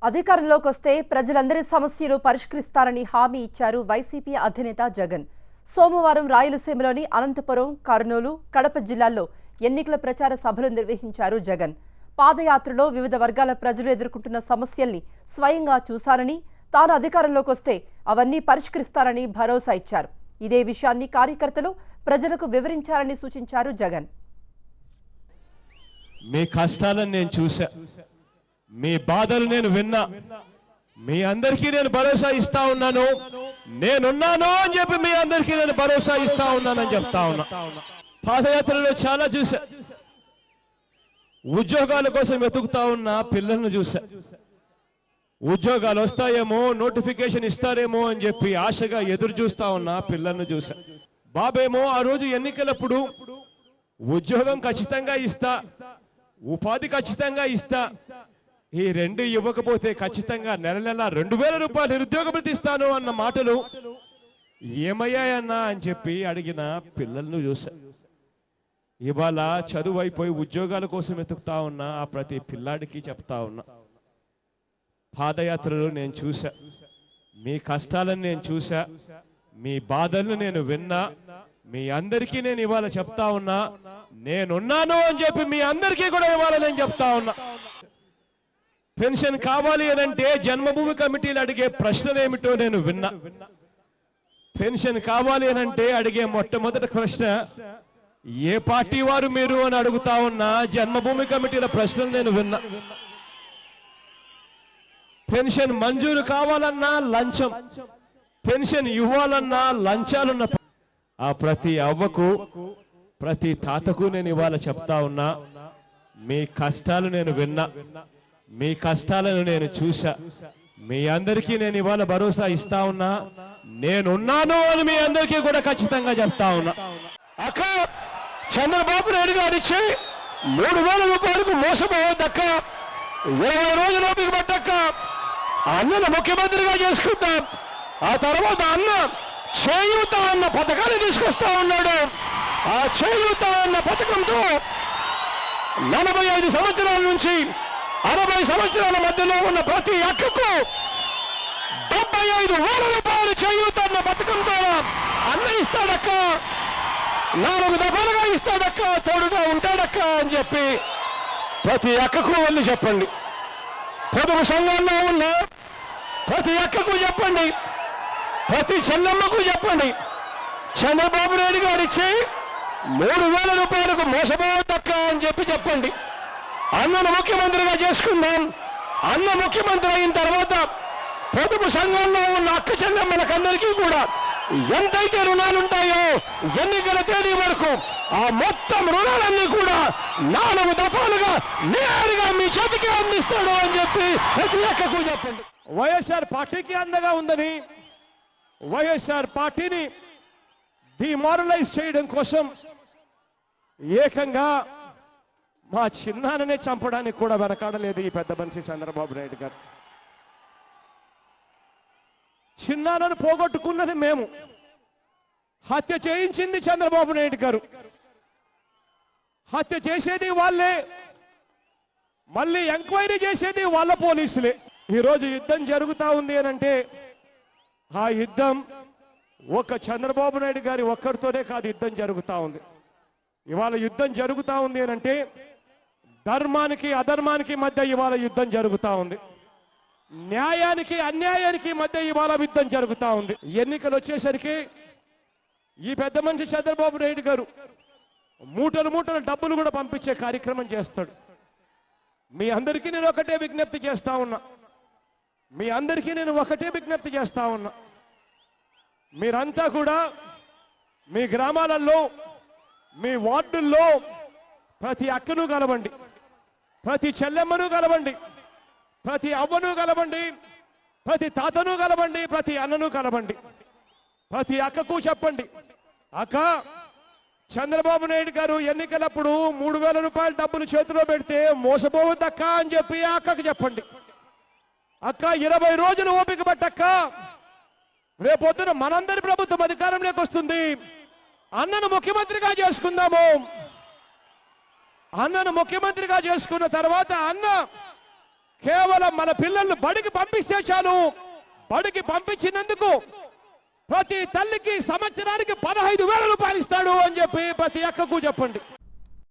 అధికారంలోకి వస్తే ప్రజలందరి సమస్యలు పరిష్కరిస్తారని హామీ ఇచ్చారు వైసీపీ అధినేత జగన్. సోమవారం రాయలసీమలోని అనంతపురం, కర్నూలు, కడప జిల్లాల్లో ఎన్నికల ప్రచార సభలు నిర్వహించారు జగన్. పాదయాత్రలో వివిధ వర్గాల ప్రజలు ఎదుర్కొంటున్న సమస్యల్ని స్వయంగా చూశారని, తాను అధికారంలోకి వస్తే అవన్నీ పరిష్కరిస్తారని భరోసా ఇచ్చారు. ఇదే విషయాన్ని కార్యకర్తలు ప్రజలకు వివరించారని సూచించారు జగన్. మీ కష్టాలను నేను చూశా, మీ బాధలు నేను విన్నా, మీ అందరికీ నేను భరోసా ఇస్తా ఉన్నాను. నేనున్నాను అని చెప్పి మీ అందరికీ నేను భరోసా ఇస్తా ఉన్నానని చెప్తా ఉన్నా. పాదయాత్రలో చాలా చూసా. ఉద్యోగాల కోసం వెతుకుతా ఉన్న పిల్లలను చూసా. ఉద్యోగాలు వస్తాయేమో, నోటిఫికేషన్ ఇస్తారేమో అని చెప్పి ఆశగా ఎదురు చూస్తా ఉన్న పిల్లలను చూసా. బాబేమో ఆ రోజు ఎన్నికలప్పుడు ఉద్యోగం ఖచ్చితంగా ఇస్తా, ఉపాధి ఖచ్చితంగా ఇస్తా, ఈ రెండు ఇవ్వకపోతే ఖచ్చితంగా నెల నెల 2000 రూపాయలు నిరుద్యోగ భృతి ఇస్తాను అన్న మాటలు ఏమయ్యాయన్నా అని చెప్పి అడిగిన పిల్లలను చూసా. ఇవాళ చదువు అయిపోయి ఉద్యోగాల కోసం వెతుకుతా ఉన్నా ఆ ప్రతి పిల్లాడికి చెప్తా ఉన్నా, పాదయాత్రలో నేను చూసా, మీ కష్టాలను నేను చూసా, మీ బాధలను నేను విన్నా, మీ అందరికీ నేను ఇవాళ చెప్తా ఉన్నా, నేనున్నాను అని చెప్పి మీ అందరికీ కూడా ఇవాళ నేను చెప్తా ఉన్నా. పెన్షన్ కావాలి అనంటే జన్మభూమి కమిటీలు అడిగే ప్రశ్నలు ఏమిటో నేను విన్నా. పెన్షన్ కావాలి అనంటే అడిగే మొట్టమొదటి ప్రశ్న, ఏ పార్టీ వారు మీరు అని అడుగుతా ఉన్నా జన్మభూమి కమిటీల ప్రశ్నలు నేను విన్నా. పెన్షన్ మంజూరు కావాలన్నా లంచం, పెన్షన్ ఇవ్వాలన్నా లంచాలున్న ఆ ప్రతి అవ్వకు, ప్రతి తాతకు నేను ఇవాళ చెప్తా ఉన్నా, మీ కష్టాలు నేను విన్నా, మీ కష్టాలను నేను చూసా, మీ అందరికీ నేను ఇవాళ భరోసా ఇస్తా ఉన్నా, నేనున్నాను అని మీ అందరికీ కూడా ఖచ్చితంగా చెప్తా ఉన్నా. అక్క చంద్రబాబు నాయుడు గారు ఇచ్చి 3000 రూపాయలకు మోసపోవద్దక్క, 20 రోజులు ఓపిక పట్టక్క, అన్నను ముఖ్యమంత్రిగా చేసుకుందాం. ఆ తర్వాత అన్న చేయూత అన్న పథకాన్ని తీసుకొస్తా ఉన్నాడు. ఆ చేయూత అన్న పథకంతో 45 సంవత్సరాల నుంచి 60 సంవత్సరాల మధ్యలో ఉన్న ప్రతి అక్కకు 75,000 రూపాయలు చేయూత అన్న పథకంతో అన్న ఇస్తాడక్క, 4 దఫాలుగా ఇస్తాడక్క, తోడుగా ఉంటాడక్క అని చెప్పి ప్రతి అక్కకు వెళ్ళి చెప్పండి. పొదుపు సంఘంలో ఉన్న ప్రతి అక్కకు చెప్పండి, ప్రతి చెల్లమ్మకు చెప్పండి, చంద్రబాబు నాయుడు గారు ఇచ్చి 3000 రూపాయలకు మోసపోవద్దక్క అని చెప్పండి. అన్నను ముఖ్యమంత్రిగా చేసుకుందాం. అన్న ముఖ్యమంత్రి అయిన తర్వాత పొదుపు సంఘంలో ఉన్న అక్క చెల్లెమ్మలకందరికీ కూడా ఎంతైతే రుణాలుంటాయో ఎన్నికల తేదీ వరకు ఆ మొత్తం రుణాలన్నీ కూడా 4 దఫాలుగా నేరుగా మీ చేతికి అందిస్తాడు అని చెప్పి ప్రతి ఒక్కకు చెప్పండి. వైఎస్ఆర్ పార్టీకి అండగా ఉందని, వైఎస్ఆర్ పార్టీని డిమారలైజ్ చేయడం కోసం ఏకంగా మా చిన్నాన్ననే చంపడానికి కూడా వెనకాడలేదు ఈ పెద్ద మనిషి చంద్రబాబు నాయుడు గారు. చిన్నాన్నను పోగొట్టుకున్నది మేము, హత్య చేయించింది చంద్రబాబు నాయుడు గారు, హత్య చేసేది వాళ్ళే, మళ్ళీ ఎంక్వైరీ చేసేది వాళ్ళ పోలీసులే. ఈరోజు యుద్ధం జరుగుతా ఉంది అనంటే ఆ యుద్ధం ఒక చంద్రబాబు నాయుడు గారి ఒక్కరితోనే కాదు, యుద్ధం జరుగుతూ ఉంది. ఇవాళ యుద్ధం జరుగుతూ ఉంది అనంటే ధర్మానికి అధర్మానికి మధ్య ఇవాళ యుద్ధం జరుగుతూ ఉంది, న్యాయానికి అన్యాయానికి మధ్య ఇవాళ యుద్ధం జరుగుతూ ఉంది. ఎన్నికలు వచ్చేసరికి ఈ పెద్ద మనిషి చంద్రబాబు నాయుడు గారు మూటలు మూటలు డబ్బులు కూడా పంపించే కార్యక్రమం చేస్తాడు. మీ అందరికీ నేను ఒకటే విజ్ఞప్తి చేస్తా ఉన్నా, మీ అందరికీ నేను ఒకటే విజ్ఞప్తి చేస్తా ఉన్నా, మీరంతా కూడా మీ గ్రామాలలో, మీ వార్డుల్లో ప్రతి అక్కను కలవండి, ప్రతి చెల్లెమ్మను కలవండి, ప్రతి అవ్వను కలవండి, ప్రతి తాతను కలవండి, ప్రతి అన్నను కలవండి. ప్రతి అక్కకు చెప్పండి, అక్క చంద్రబాబు నాయుడు గారు ఎన్నికలప్పుడు 3000 రూపాయల డబ్బులు చేతిలో పెడితే మోసపోవద్దక్క అని చెప్పి ఆ అక్కకు చెప్పండి. అక్క 20 రోజులు ఓపిక పట్టక్క, రేపొద్దున మనందరి ప్రభుత్వం అధికారంలోకి వస్తుంది, అన్నను ముఖ్యమంత్రిగా చేసుకుందాము. అన్నను ముఖ్యమంత్రిగా చేసుకున్న తర్వాత అన్న కేవలం మన పిల్లల్ని బడికి పంపిస్తే చాలు, బడికి పంపించినందుకు ప్రతి తల్లికి సంవత్సరానికి 15,000 రూపాయలు ఇస్తాడు అని చెప్పి ప్రతి అక్కకు చెప్పండి.